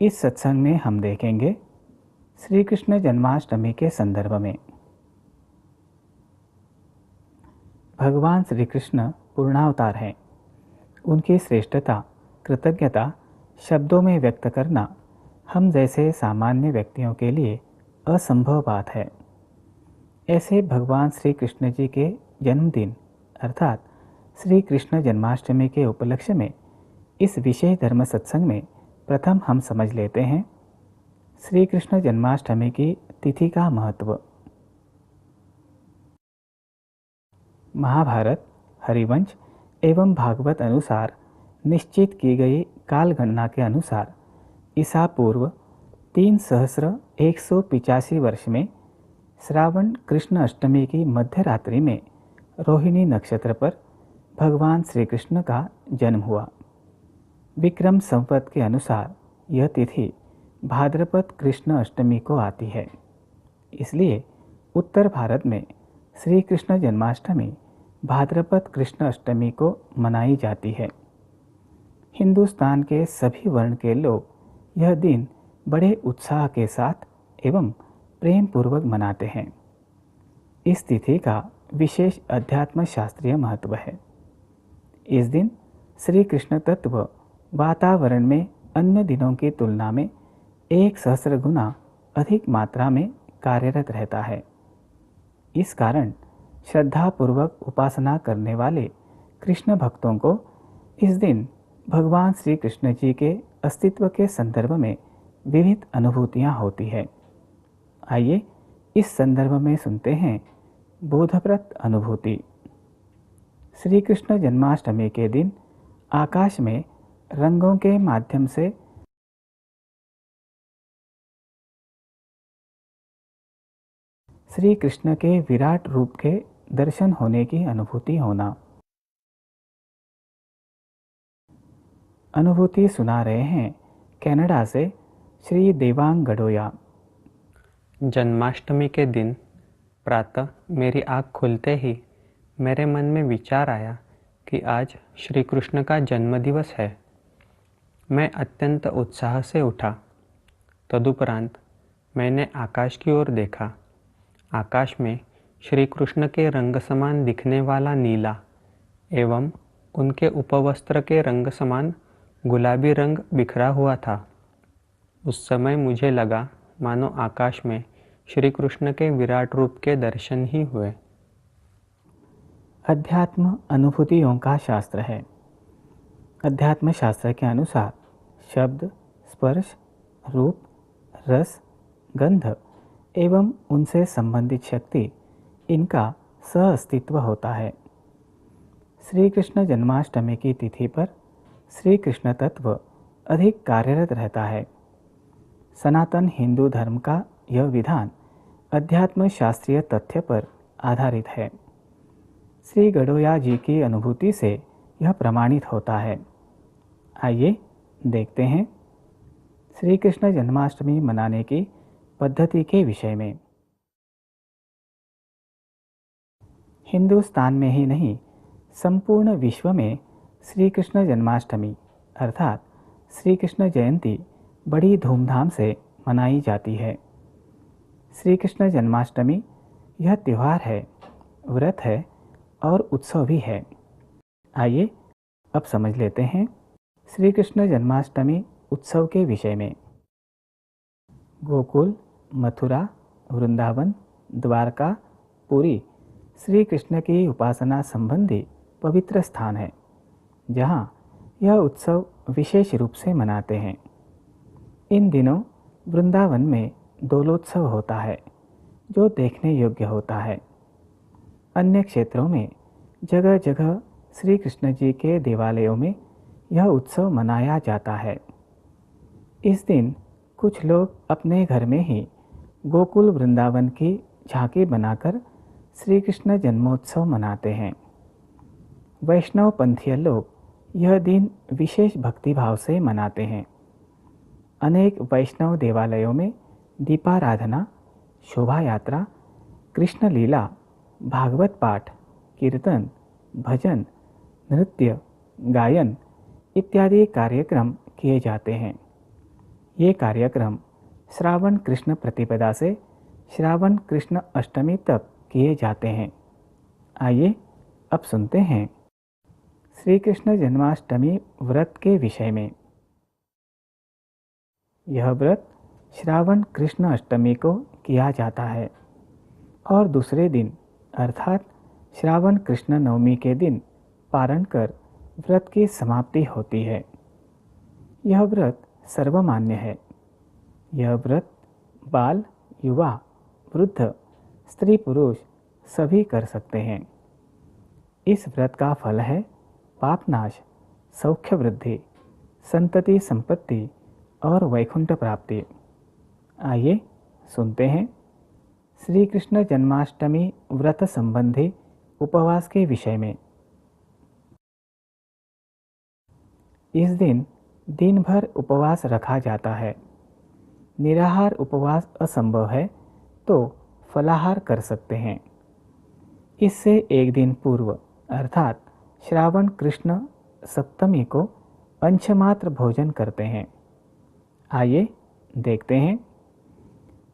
इस सत्संग में हम देखेंगे श्री कृष्ण जन्माष्टमी के संदर्भ में। भगवान श्री कृष्ण पूर्णावतार हैं। उनकी श्रेष्ठता, कृतज्ञता शब्दों में व्यक्त करना हम जैसे सामान्य व्यक्तियों के लिए असंभव बात है। ऐसे भगवान श्री कृष्ण जी के जन्मदिन अर्थात श्री कृष्ण जन्माष्टमी के उपलक्ष्य में इस विशेष धर्म सत्संग में प्रथम हम समझ लेते हैं श्री कृष्ण जन्माष्टमी की तिथि का महत्व। महाभारत, हरिवंश एवं भागवत अनुसार निश्चित की गई काल गणना के अनुसार ईसा पूर्व 3185 वर्ष में श्रावण कृष्ण अष्टमी की मध्य रात्रि में रोहिणी नक्षत्र पर भगवान श्री कृष्ण का जन्म हुआ। विक्रम संवत के अनुसार यह तिथि भाद्रपद कृष्ण अष्टमी को आती है। इसलिए उत्तर भारत में श्री कृष्ण जन्माष्टमी भाद्रपद कृष्ण अष्टमी को मनाई जाती है। हिंदुस्तान के सभी वर्ण के लोग यह दिन बड़े उत्साह के साथ एवं प्रेम पूर्वक मनाते हैं। इस तिथि का विशेष अध्यात्म शास्त्रीय महत्व है। इस दिन श्री कृष्ण तत्व वातावरण में अन्य दिनों की तुलना में 1,000 गुना अधिक मात्रा में कार्यरत रहता है। इस कारण श्रद्धापूर्वक उपासना करने वाले कृष्ण भक्तों को इस दिन भगवान श्री कृष्ण जी के अस्तित्व के संदर्भ में विविध अनुभूतियाँ होती है। आइए इस संदर्भ में सुनते हैं बोधप्रद अनुभूति। श्री कृष्ण जन्माष्टमी के दिन आकाश में रंगों के माध्यम से श्री कृष्ण के विराट रूप के दर्शन होने की अनुभूति होना। अनुभूति सुना रहे हैं कनाडा से श्री देवांग गडोया। जन्माष्टमी के दिन प्रातः मेरी आँख खुलते ही मेरे मन में विचार आया कि आज श्री कृष्ण का जन्मदिवस है। मैं अत्यंत उत्साह से उठा। तदुपरांत मैंने आकाश की ओर देखा। आकाश में श्री कृष्ण के रंग समान दिखने वाला नीला एवं उनके उपवस्त्र के रंग समान गुलाबी रंग बिखरा हुआ था। उस समय मुझे लगा मानो आकाश में श्री कृष्ण के विराट रूप के दर्शन ही हुए। अध्यात्म अनुभूतियों का शास्त्र है। अध्यात्म शास्त्र के अनुसार शब्द, स्पर्श, रूप, रस, गंध एवं उनसे संबंधित शक्ति, इनका सह अस्तित्व होता है। श्री कृष्ण जन्माष्टमी की तिथि पर श्री कृष्ण तत्व अधिक कार्यरत रहता है। सनातन हिंदू धर्म का यह विधान अध्यात्म शास्त्रीय तथ्य पर आधारित है। श्री गडोया जी की अनुभूति से यह प्रमाणित होता है। आइए देखते हैं श्री कृष्ण जन्माष्टमी मनाने की पद्धति के विषय में। हिंदुस्तान में ही नहीं, संपूर्ण विश्व में श्री कृष्ण जन्माष्टमी अर्थात श्री कृष्ण जयंती बड़ी धूमधाम से मनाई जाती है। श्री कृष्ण जन्माष्टमी यह त्यौहार है, व्रत है और उत्सव भी है। आइए अब समझ लेते हैं श्री कृष्ण जन्माष्टमी उत्सव के विषय में। गोकुल, मथुरा, वृंदावन, द्वारका, पुरी श्री कृष्ण की उपासना संबंधी पवित्र स्थान है, जहाँ यह उत्सव विशेष रूप से मनाते हैं। इन दिनों वृंदावन में दोलोत्सव होता है, जो देखने योग्य होता है। अन्य क्षेत्रों में जगह जगह श्री कृष्ण जी के देवालयों में यह उत्सव मनाया जाता है। इस दिन कुछ लोग अपने घर में ही गोकुल वृंदावन की झांकी बनाकर श्री कृष्ण जन्मोत्सव मनाते हैं। वैष्णव पंथीय लोग यह दिन विशेष भक्तिभाव से मनाते हैं। अनेक वैष्णव देवालयों में दीपाराधना, शोभा यात्रा, कृष्ण लीला, भागवत पाठ, कीर्तन, भजन, नृत्य, गायन इत्यादि कार्यक्रम किए जाते हैं। ये कार्यक्रम श्रावण कृष्ण प्रतिपदा से श्रावण कृष्ण अष्टमी तक किए जाते हैं। आइए अब सुनते हैं श्री कृष्ण जन्माष्टमी व्रत के विषय में। यह व्रत श्रावण कृष्ण अष्टमी को किया जाता है और दूसरे दिन अर्थात श्रावण कृष्ण नवमी के दिन पारण कर व्रत की समाप्ति होती है। यह व्रत सर्वमान्य है। यह व्रत बाल, युवा, वृद्ध, स्त्री पुरुष सभी कर सकते हैं। इस व्रत का फल है पापनाश, सौख्य वृद्धि, संतति संपत्ति और वैकुंठ प्राप्ति। आइए सुनते हैं श्री कृष्ण जन्माष्टमी व्रत संबंधी उपवास के विषय में। इस दिन दिन भर उपवास रखा जाता है। निराहार उपवास असंभव है तो फलाहार कर सकते हैं। इससे एक दिन पूर्व अर्थात श्रावण कृष्ण सप्तमी को अंशमात्र भोजन करते हैं। आइए देखते हैं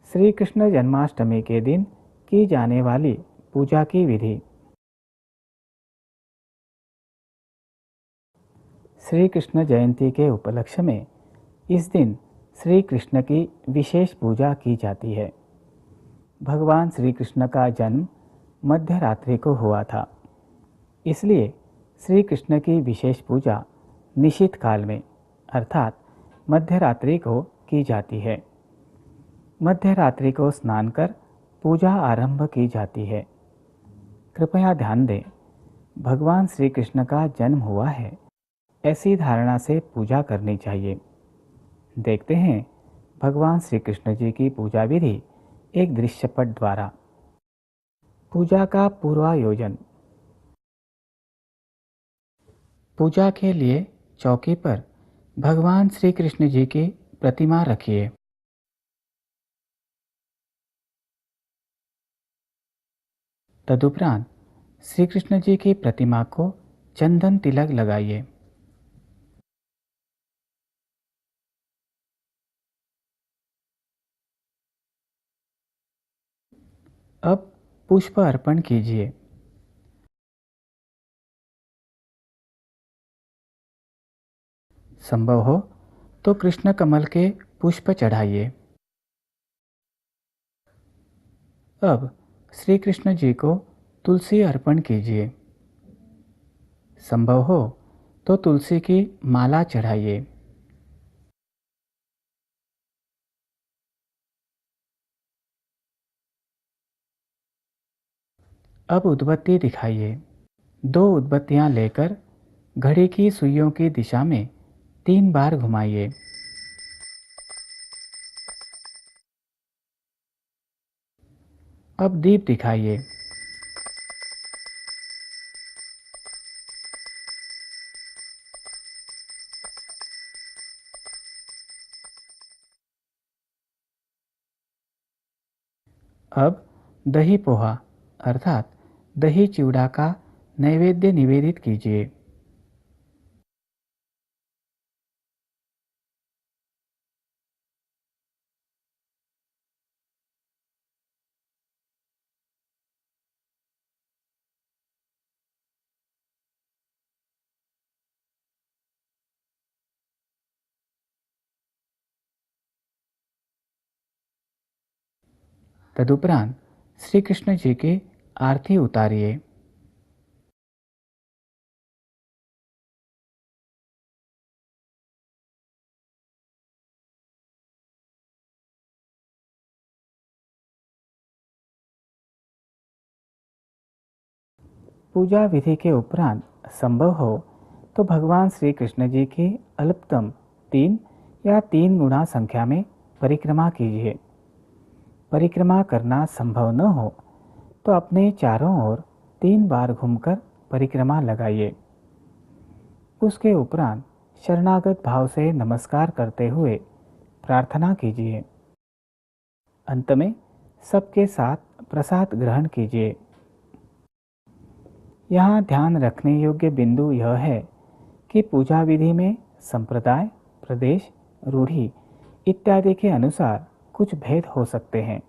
श्री कृष्ण जन्माष्टमी के दिन की जाने वाली पूजा की विधि। श्री कृष्ण जयंती के उपलक्ष्य में इस दिन श्री कृष्ण की विशेष पूजा की जाती है। भगवान श्री कृष्ण का जन्म मध्य रात्रि को हुआ था, इसलिए श्री कृष्ण की विशेष पूजा निशित काल में अर्थात मध्य रात्रि को की जाती है। मध्य रात्रि को स्नान कर पूजा आरंभ की जाती है। कृपया ध्यान दें, भगवान श्री कृष्ण का जन्म हुआ है ऐसी धारणा से पूजा करनी चाहिए। देखते हैं भगवान श्री कृष्ण जी की पूजा विधि एक दृश्यपट द्वारा। पूजा का पूर्वायोजन। पूजा के लिए चौकी पर भगवान श्री कृष्ण जी की प्रतिमा रखिए। तदुपरांत श्री कृष्ण जी की प्रतिमा को चंदन तिलक लगाइए। अब पुष्प अर्पण कीजिए। संभव हो तो कृष्ण कमल के पुष्प चढ़ाइए। अब श्री कृष्ण जी को तुलसी अर्पण कीजिए। संभव हो तो तुलसी की माला चढ़ाइए। अब उद्बत्ती दिखाइए। 2 उद्बत्तियां लेकर घड़ी की सुइयों की दिशा में 3 बार घुमाइए। अब दीप दिखाइए। अब दही पोहा अर्थात दही चिवड़ा का नैवेद्य निवेदित कीजिए। तदुपरांत श्री कृष्ण जी की आरती उतारिए। पूजा विधि के उपरांत संभव हो तो भगवान श्री कृष्ण जी की अल्पतम 3 या 3 गुना संख्या में परिक्रमा कीजिए। परिक्रमा करना संभव न हो तो अपने चारों ओर 3 बार घूमकर परिक्रमा लगाइए। उसके उपरांत शरणागत भाव से नमस्कार करते हुए प्रार्थना कीजिए। अंत में सबके साथ प्रसाद ग्रहण कीजिए। यहाँ ध्यान रखने योग्य बिंदु यह है कि पूजा विधि में संप्रदाय, प्रदेश, रूढ़ी इत्यादि के अनुसार कुछ भेद हो सकते हैं।